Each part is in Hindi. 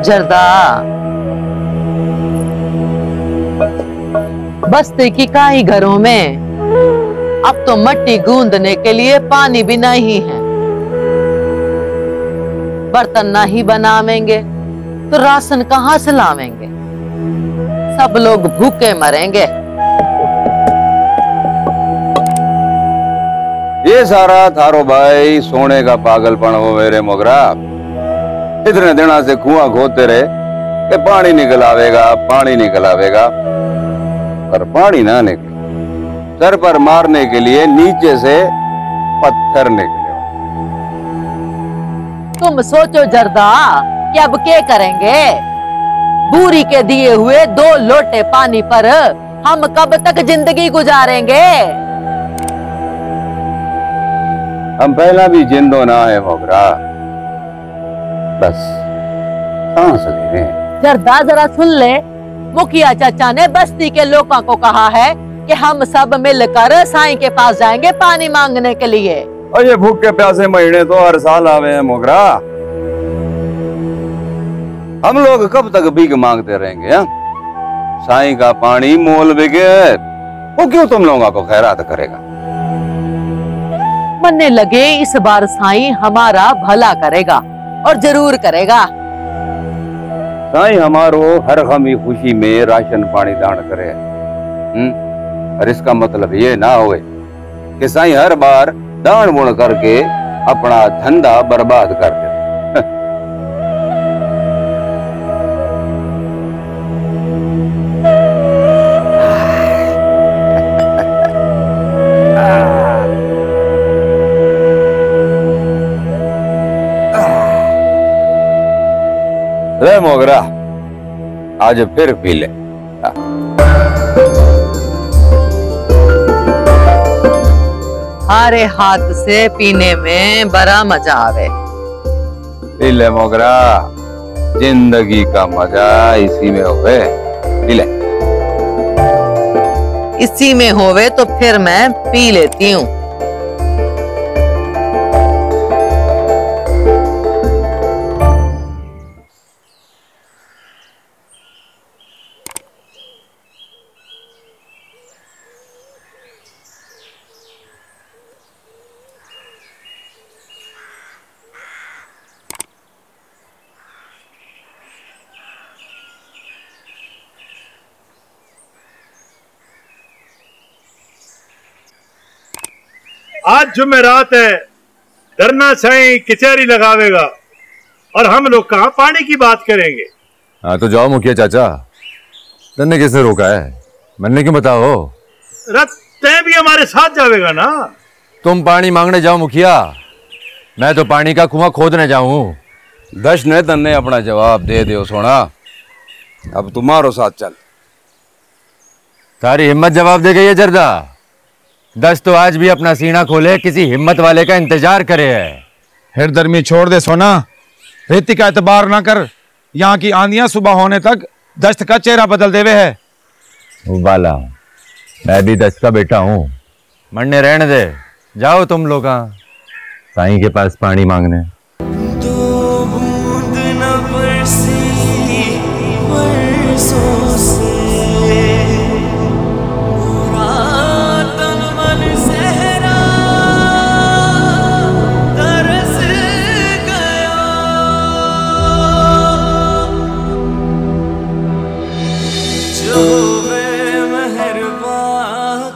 जरदा, बस्ती की काई घरों में अब तो मट्टी गूंदने के लिए पानी भी नहीं है। बर्तन ना ही बनावेंगे तो राशन कहाँ से लावेंगे? सब लोग भूखे मरेंगे। ये सारा थारो भाई सोने का पागलपन हो मेरे मोगरा। इतने दिनों से कुआं खोदते रहे कि पानी निकल आवेगा, पानी निकल आवेगा, पर पानी ना निकले। सर पर मारने के लिए नीचे से पत्थर निकले। तुम सोचो जरदा कि अब क्या करेंगे? बूरी के दिए हुए 2 लोटे पानी पर हम कब तक जिंदगी गुजारेंगे? हम पहला भी जिंदो ना है मोगरा, बस सांस ले रहे हैं। जरदा जरा सुन ले, मुखिया चाचा ने बस्ती के लोगों को कहा है कि हम सब मिलकर साईं के पास जाएंगे पानी मांगने के लिए। और ये भूखे प्यासे महीने तो हर साल आवे हैं मोगरा। हम लोग कब तक भीख मांगते रहेंगे? हा? साईं का पानी मोल बिके, वो क्यों तुम लोगों को खैरात करेगा? मनने लगे इस बार साईं हमारा भला करेगा, और जरूर करेगा। साईं हमारो हर गमी खुशी में राशन पानी दान करे। और इसका मतलब ये ना होए कि साईं हर बार दान बुण करके अपना धंधा बर्बाद कर दे। रे मोगरा, आज फिर पी ले। हमारे हाथ से पीने में बड़ा मजा आवे। पी ले मोगरा, जिंदगी का मजा इसी में होवे। पी ले। इसी में होवे तो फिर मैं पी लेती हूँ। आज जुमेरात है, धरना साईं कचहरी लगावेगा और हम लोग कहाँ पानी की बात करेंगे। हाँ तो जाओ मुखिया चाचा, धरने किसने रोका है? मैंने क्यों बताओ? रत तय भी हमारे साथ जावेगा ना। तुम पानी मांगने जाओ मुखिया, मैं तो पानी का कुआं खोदने जाऊं। दश ने तन्ने अपना जवाब दे दो सोना, अब तुम्हारो साथ चल। तारी हिम्मत जवाब दे गई है जरदा। दस तो आज भी अपना सीना खोले किसी हिम्मत वाले का इंतजार करे है। हिरदर्मी छोड़ दे सोना, रेती का एतबार ना कर। यहाँ की आंधियां सुबह होने तक दस्त का चेहरा बदल देवे है। बाला, मैं भी दस्त का बेटा हूँ, मरने रहने दे। जाओ तुम लोग साईं के पास पानी मांगने। दो बूंद न बरसी बरसों से,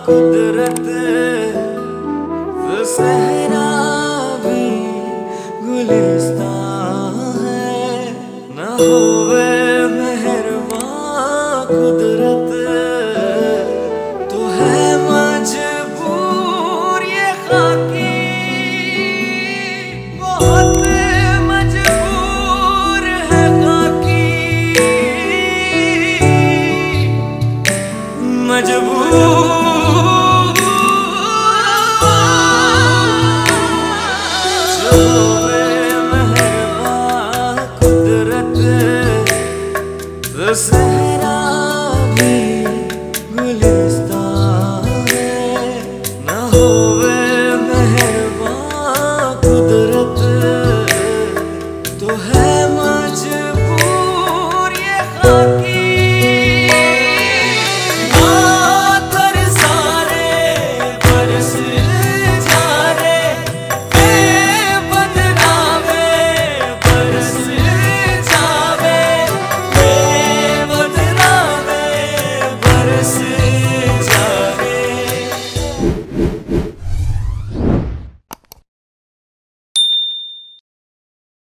कुदरत सहरा भी गुलिस्तां है, न होवे मेहरबान कुदरत तो है मजबूर ये खाकी, बहुत मजबूर है खाकी, मजबूर। सहरा भी गुलिस्तां है, न होवे मेहरबान कुदरत तो है मजबूर।